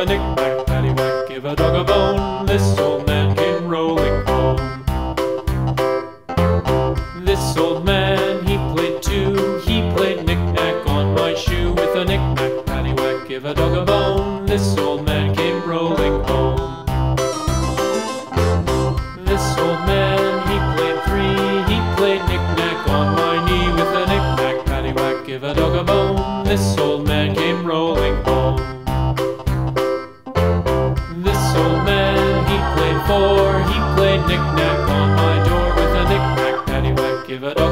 a knick-knack, paddywhack, give a dog a bone. This old man came rolling home. This old man, he played too. He played knick-knack on my shoe. With a knick-knack, paddywhack, give a dog a bone. This old man came rolling home. This old man, he played three. He played knick-knack on my knee. With a knick-knack, paddywhack, give a dog a bone. This old man came rolling home. This old man, he played four. He played knick-knack on my door. With a knick-knack, paddywhack, give a dog